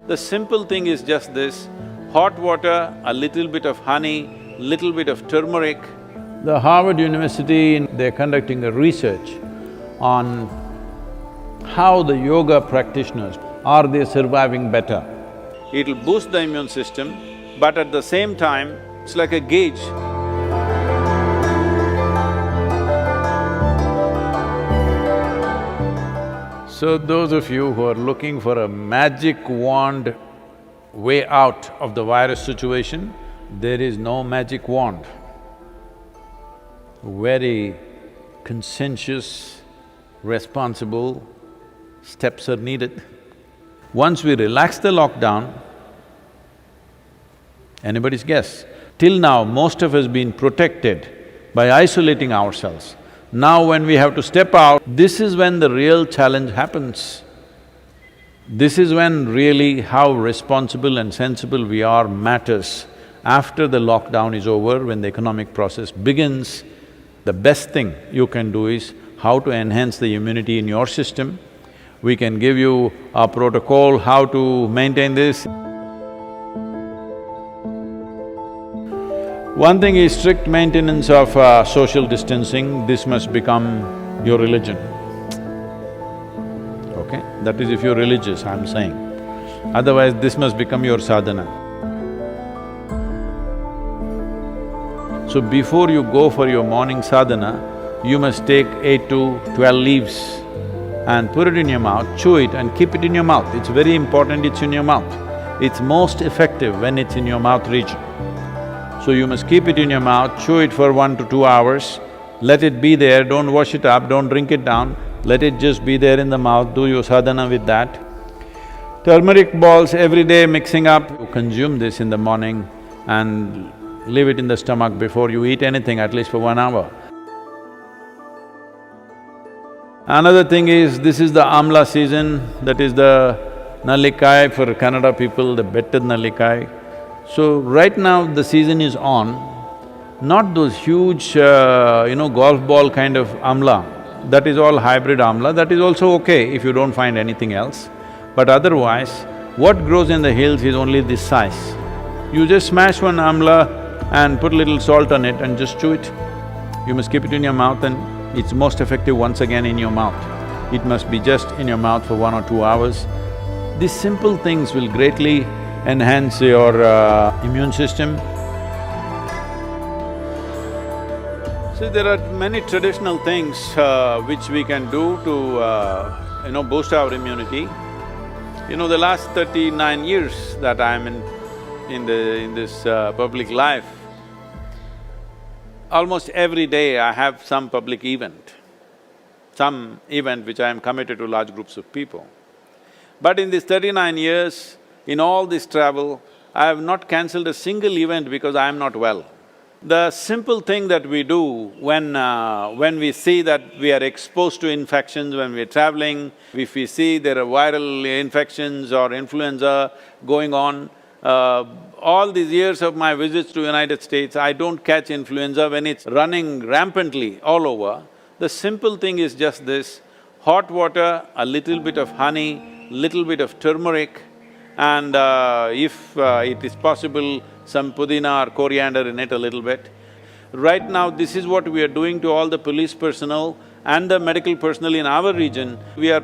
The simple thing is just this: hot water, a little bit of honey, little bit of turmeric. The Harvard University, they're conducting a research on how the yoga practitioners, are they surviving better? It'll boost the immune system, but at the same time, it's like a gauge. So those of you who are looking for a magic wand way out of the virus situation, there is no magic wand. Very conscientious, responsible steps are needed. Once we relax the lockdown, anybody's guess, till now most of us been protected by isolating ourselves. Now when we have to step out, this is when the real challenge happens. This is when really how responsible and sensible we are matters. After the lockdown is over, when the economic process begins, the best thing you can do is how to enhance the immunity in your system. We can give you a protocol how to maintain this. One thing is strict maintenance of social distancing. This must become your religion, okay? That is if you're religious, I'm saying. Otherwise, this must become your sadhana. So before you go for your morning sadhana, you must take 8 to 12 leaves and put it in your mouth, chew it and keep it in your mouth. It's very important it's in your mouth. It's most effective when it's in your mouth region. So you must keep it in your mouth, chew it for 1 to 2 hours, let it be there, don't wash it up, don't drink it down, let it just be there in the mouth, do your sadhana with that. Turmeric balls every day mixing up, you consume this in the morning and leave it in the stomach before you eat anything, at least for 1 hour. Another thing is, this is the amla season, that is the nallikai for Kannada people, the betted nallikai. So right now the season is on, not those huge, golf ball kind of amla. That is all hybrid amla, that is also okay if you don't find anything else. But otherwise, what grows in the hills is only this size. You just smash one amla and put a little salt on it and just chew it. You must keep it in your mouth and it's most effective once again in your mouth. It must be just in your mouth for 1 or 2 hours. These simple things will greatly enhance your immune system. See, there are many traditional things which we can do to boost our immunity. The last 39 years that I'm in this public life, almost every day I have some public event, which I am committed to large groups of people. But in these 39 years, in all this travel, I have not cancelled a single event because I am not well. The simple thing that we do when we see that we are exposed to infections when we're traveling, if we see there are viral infections or influenza going on, all these years of my visits to United States, I don't catch influenza when it's running rampantly all over. The simple thing is just this: hot water, a little bit of honey, little bit of turmeric, and if it is possible, some pudina or coriander in it a little bit. Right now, this is what we are doing to all the police personnel and the medical personnel in our region. We are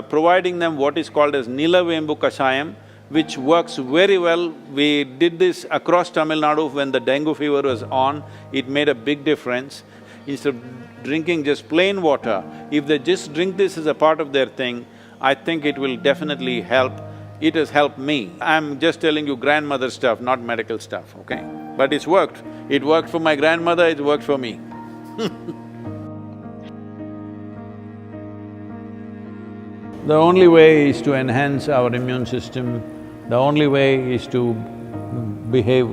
providing them what is called as Nilavembu Kashayam, which works very well. We did this across Tamil Nadu when the dengue fever was on, it made a big difference. Instead of drinking just plain water, if they just drink this as a part of their thing, I think it will definitely help. It has helped me. I'm just telling you grandmother stuff, not medical stuff, okay? But it's worked. It worked for my grandmother, it worked for me. The only way is to enhance our immune system, the only way is to behave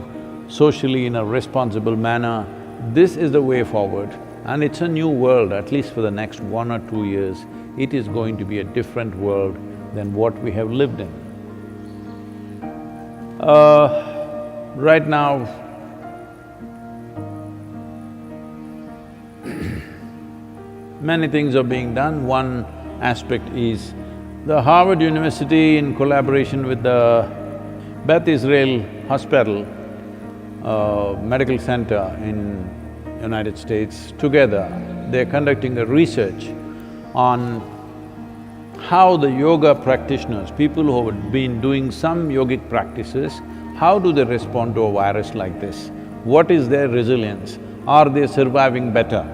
socially in a responsible manner. This is the way forward, and it's a new world, at least for the next 1 or 2 years. It is going to be a different world than what we have lived in. Right now, many things are being done. One aspect is The Harvard University, in collaboration with the Beth Israel Hospital, medical center in United States, together they're conducting a research on how the yoga practitioners, people who have been doing some yogic practices, how do they respond to a virus like this? What is their resilience? Are they surviving better?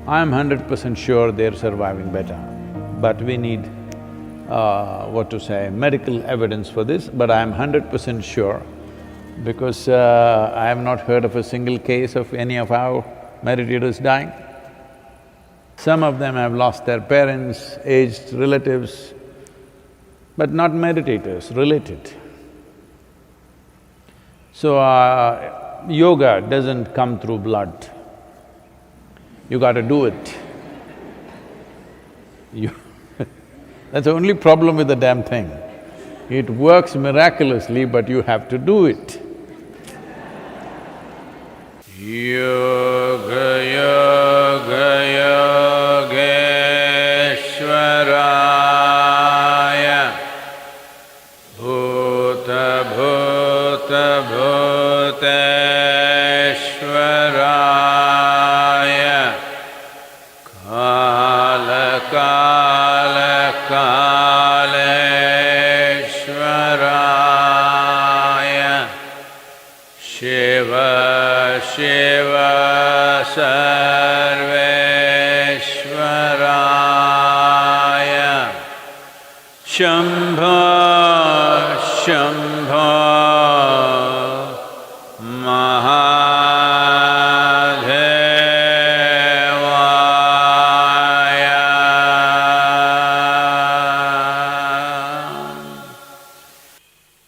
I'm 100% sure they're surviving better, but we need, medical evidence for this, but I'm 100% sure because I have not heard of a single case of any of our meditators dying. Some of them have lost their parents, aged relatives, but not meditators, related. So, yoga doesn't come through blood. You gotta do it. That's the only problem with the damn thing. It works miraculously, but you have to do it. Yoga, yoga, yogeshwaraya, bhuta, bhuta, bhuteshwaraya, kala, kala, kaleshwaraya, shiva, shiva, sarveshwaraya, shambho, shambho, mahadevaya.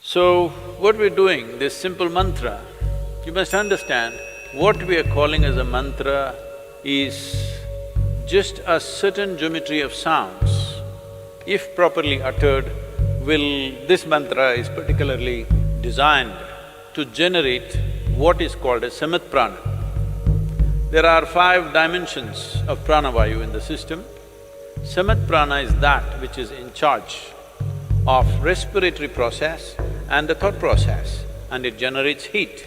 So, what we're doing, this simple mantra, you must understand, what we are calling as a mantra is just a certain geometry of sounds. If properly uttered, this mantra is particularly designed to generate what is called as samat prana. There are 5 dimensions of pranavayu in the system. Samat prana is that which is in charge of respiratory process and the thought process, and it generates heat.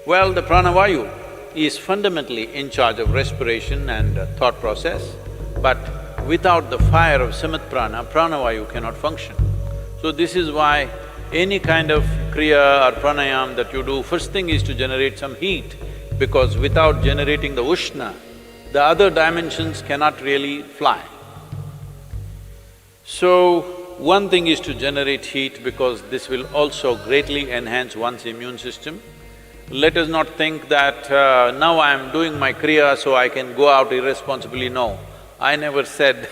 Well, the pranavayu is fundamentally in charge of respiration and thought process, but without the fire of samat prana, pranavayu cannot function. So this is why any kind of kriya or pranayam that you do, first thing is to generate some heat, because without generating the ushna, the other dimensions cannot really fly. So, one thing is to generate heat because this will also greatly enhance one's immune system. Let us not think that now I am doing my kriya so I can go out irresponsibly, no. I never said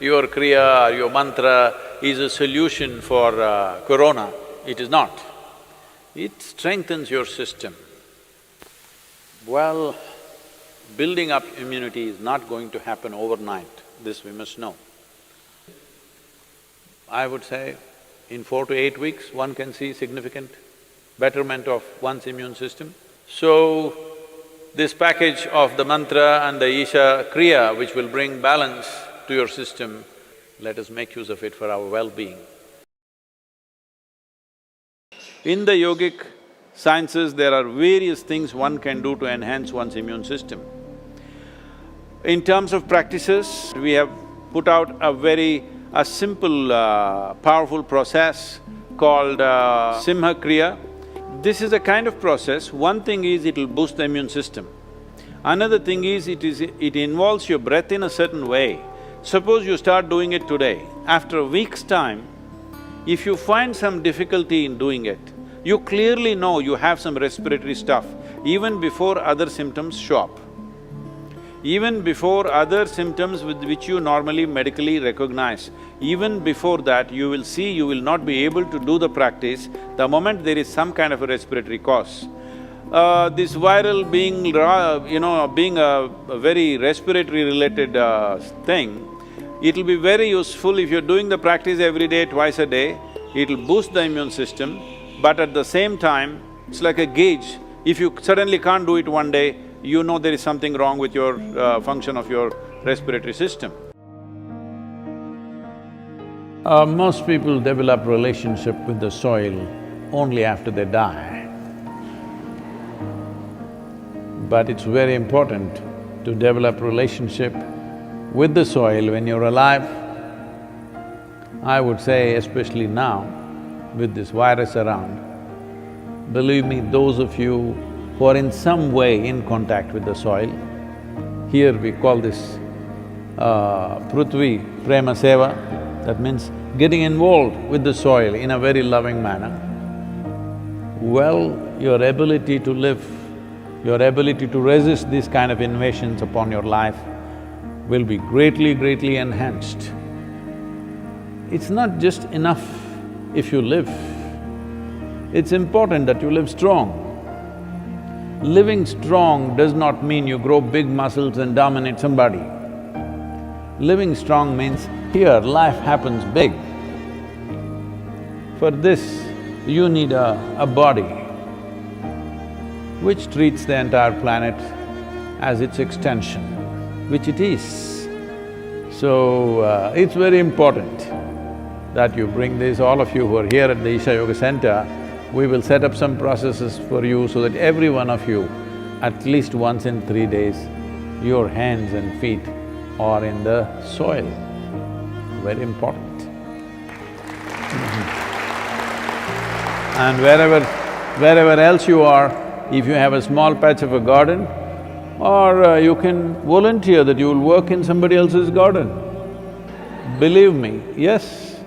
your kriya or your mantra is a solution for corona, it is not. It strengthens your system. Well, building up immunity is not going to happen overnight, this we must know. I would say in 4 to 8 weeks, one can see significant betterment of one's immune system. So, this package of the mantra and the Isha Kriya, which will bring balance to your system, let us make use of it for our well-being. In the yogic sciences, there are various things one can do to enhance one's immune system. In terms of practices, we have put out a simple, powerful process called Simha Kriya. This is a kind of process, one thing is it'll boost the immune system. Another thing is, it involves your breath in a certain way. Suppose you start doing it today, after a week's time, if you find some difficulty in doing it, you clearly know you have some respiratory stuff, even before other symptoms show up. Even before other symptoms with which you normally medically recognize, even before that you will see you will not be able to do the practice the moment there is some kind of a respiratory cause. This viral being a very respiratory related thing, it'll be very useful if you're doing the practice every day, twice a day, it'll boost the immune system, but at the same time, it's like a gauge. If you suddenly can't do it one day, you know there is something wrong with your function of your respiratory system. Most people develop relationship with the soil only after they die. But it's very important to develop relationship with the soil when you're alive. I would say especially now, with this virus around, believe me, those of you who are in some way in contact with the soil, here we call this Prithvi Prema Seva, that means getting involved with the soil in a very loving manner. Well, your ability to live, your ability to resist these kind of invasions upon your life will be greatly enhanced. It's not just enough if you live, it's important that you live strong. Living strong does not mean you grow big muscles and dominate somebody. Living strong means here life happens big. For this, you need a body which treats the entire planet as its extension, which it is. So, it's very important that you bring this, all of you who are here at the Isha Yoga Center, we will set up some processes for you so that every one of you, at least once in 3 days, your hands and feet are in the soil. Very important. And wherever else you are, if you have a small patch of a garden, or you can volunteer that you will work in somebody else's garden. Believe me, yes,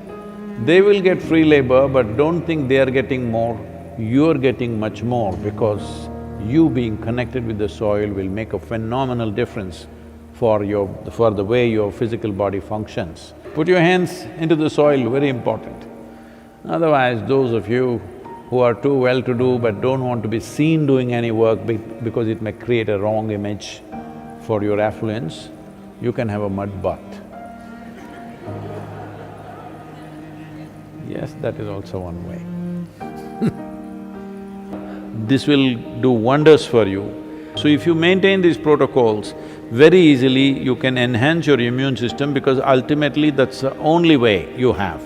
they will get free labor, but don't think they are getting more, you're getting much more because you being connected with the soil will make a phenomenal difference for the way your physical body functions. Put your hands into the soil, very important. Otherwise, those of you who are too well-to-do but don't want to be seen doing any work because it may create a wrong image for your affluence, you can have a mud bath. Yes, that is also one way. This will do wonders for you. So if you maintain these protocols, very easily you can enhance your immune system because ultimately that's the only way you have.